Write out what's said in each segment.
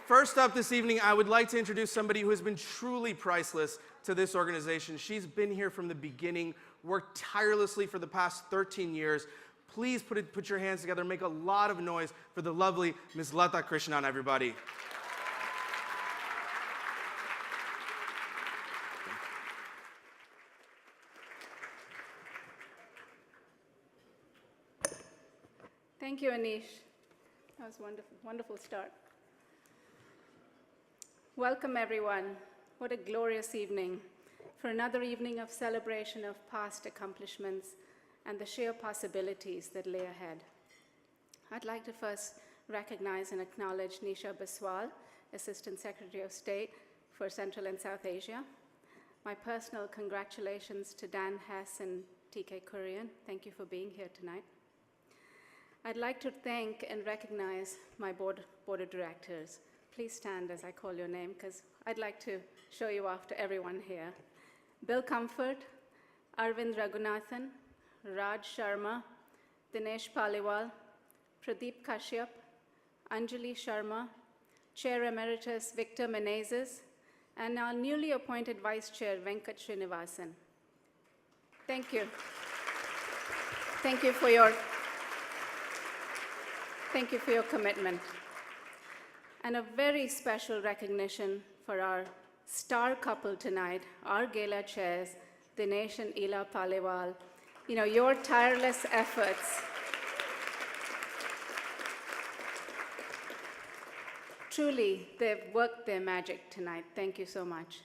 First up this evening, I would like to introduce somebody who has been truly priceless to this organization. She's been here from the beginning, worked tirelessly for the past 13 years. Please put your hands together and make a lot of noise for the lovely Ms. Lata Krishnan, everybody. Thank you, Anish. That was wonderful, wonderful start. Welcome, everyone. What a glorious evening for another evening of celebration of past accomplishments and the sheer possibilities that lay ahead. I'd like to first recognize and acknowledge Nisha Biswal, Assistant Secretary of State for Central and South Asia. My personal congratulations to Dan Hess and TK Kurian. Thank you for being here tonight. I'd like to thank and recognize my board of directors. Please stand as I call your name, because I'd like to show you off to everyone here. Bill Comfort, Arvind Raghunathan, Raj Sharma, Dinesh Paliwal, Pradeep Kashyap, Anjali Sharma, Chair Emeritus Victor Menezes, and our newly appointed Vice Chair, Venkat Srinivasan. Thank you. Thank you for your commitment. And a very special recognition for our star couple tonight, our Gala chairs, Dinesh and Ila Paliwal. You know, your tireless efforts truly, they've worked their magic tonight. Thank you so much.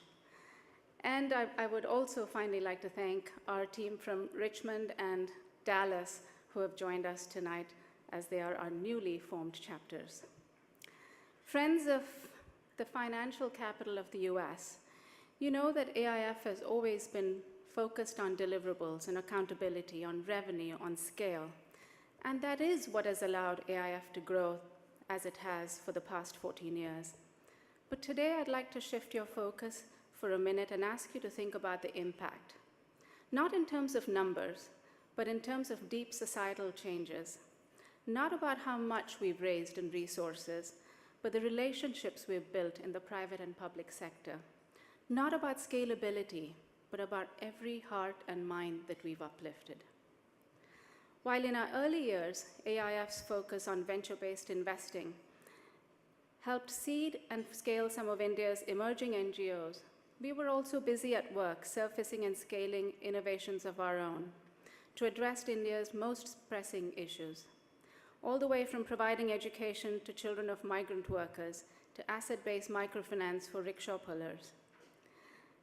And I would also finally like to thank our team from Richmond and Dallas who have joined us tonight, as they are our newly formed chapters. Friends of the financial capital of the US, you know that AIF has always been focused on deliverables and accountability, on revenue, on scale. And that is what has allowed AIF to grow as it has for the past 14 years. But today I'd like to shift your focus for a minute and ask you to think about the impact. Not in terms of numbers, but in terms of deep societal changes. Not about how much we've raised in resources, but the relationships we've built in the private and public sector. Not about scalability, but about every heart and mind that we've uplifted. While in our early years, AIF's focus on venture-based investing helped seed and scale some of India's emerging NGOs, we were also busy at work surfacing and scaling innovations of our own to address India's most pressing issues, all the way from providing education to children of migrant workers to asset-based microfinance for rickshaw pullers.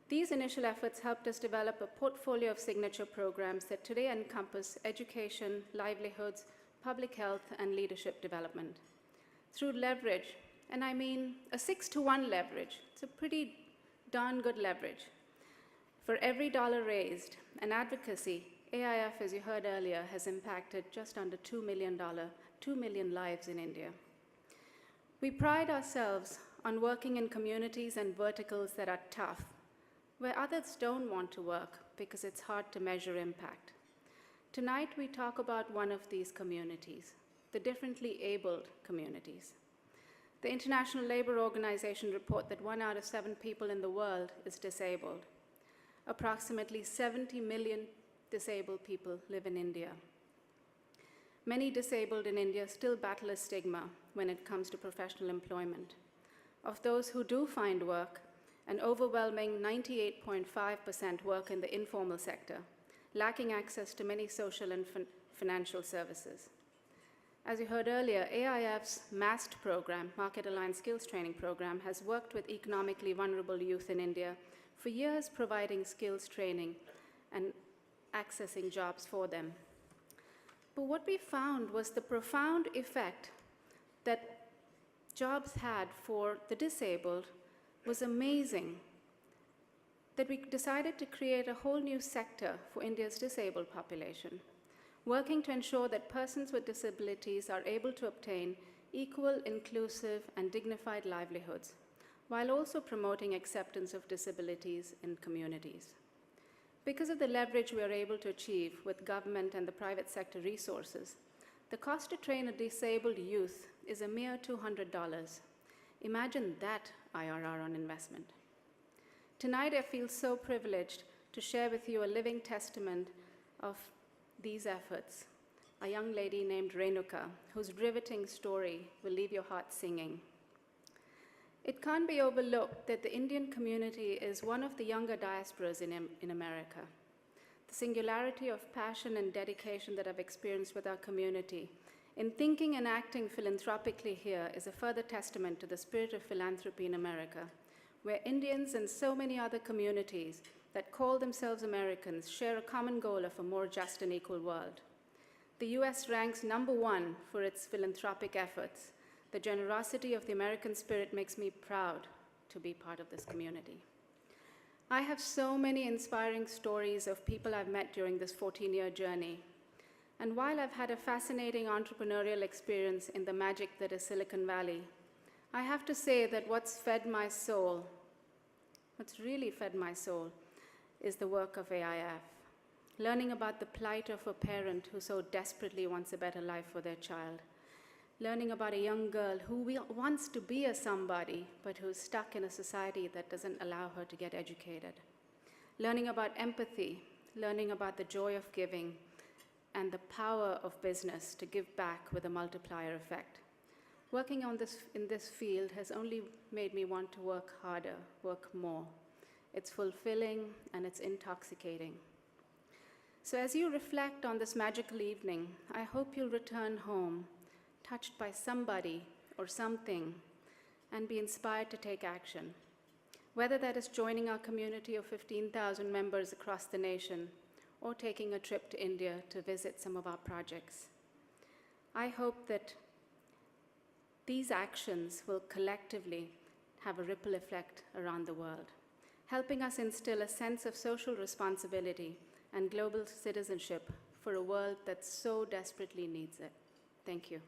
These initial efforts helped us develop a portfolio of signature programs that today encompass education, livelihoods, public health, and leadership development. Through leverage, and I mean a 6-to-1 leverage, it's a pretty darn good leverage. For every dollar raised, and advocacy, AIF, as you heard earlier, has impacted just under $2 million lives in India. We pride ourselves on working in communities and verticals that are tough, where others don't want to work because it's hard to measure impact. Tonight, we talk about one of these communities, the differently abled communities. The International Labour Organization report that 1 out of 7 people in the world is disabled. Approximately 70 million disabled people live in India. Many disabled in India still battle a stigma when it comes to professional employment. Of those who do find work, an overwhelming 98.5% work in the informal sector, lacking access to many social and financial services. As you heard earlier, AIF's MAST program, Market Aligned Skills Training Program, has worked with economically vulnerable youth in India for years, providing skills training and accessing jobs for them. But what we found was the profound effect that jobs had for the disabled was amazing, that we decided to create a whole new sector for India's disabled population, working to ensure that persons with disabilities are able to obtain equal, inclusive, and dignified livelihoods, while also promoting acceptance of disabilities in communities. Because of the leverage we are able to achieve with government and the private sector resources, the cost to train a disabled youth is a mere $200. Imagine that IRR on investment. Tonight, I feel so privileged to share with you a living testament of these efforts, a young lady named Renuka, whose riveting story will leave your heart singing. It can't be overlooked that the Indian community is one of the younger diasporas in America. The singularity of passion and dedication that I've experienced with our community in thinking and acting philanthropically here is a further testament to the spirit of philanthropy in America, where Indians and so many other communities that call themselves Americans share a common goal of a more just and equal world. The US ranks #1 for its philanthropic efforts. The generosity of the American spirit makes me proud to be part of this community. I have so many inspiring stories of people I've met during this 14-year journey. And while I've had a fascinating entrepreneurial experience in the magic that is Silicon Valley, I have to say that what's really fed my soul, is the work of AIF. Learning about the plight of a parent who so desperately wants a better life for their child. Learning about a young girl who wants to be a somebody, but who's stuck in a society that doesn't allow her to get educated. Learning about empathy, learning about the joy of giving, and the power of business to give back with a multiplier effect. Working in this field has only made me want to work harder, work more. It's fulfilling and it's intoxicating. So as you reflect on this magical evening, I hope you'll return home touched by somebody or something, and be inspired to take action. Whether that is joining our community of 15,000 members across the nation, or taking a trip to India to visit some of our projects. I hope that these actions will collectively have a ripple effect around the world, helping us instill a sense of social responsibility and global citizenship for a world that so desperately needs it. Thank you.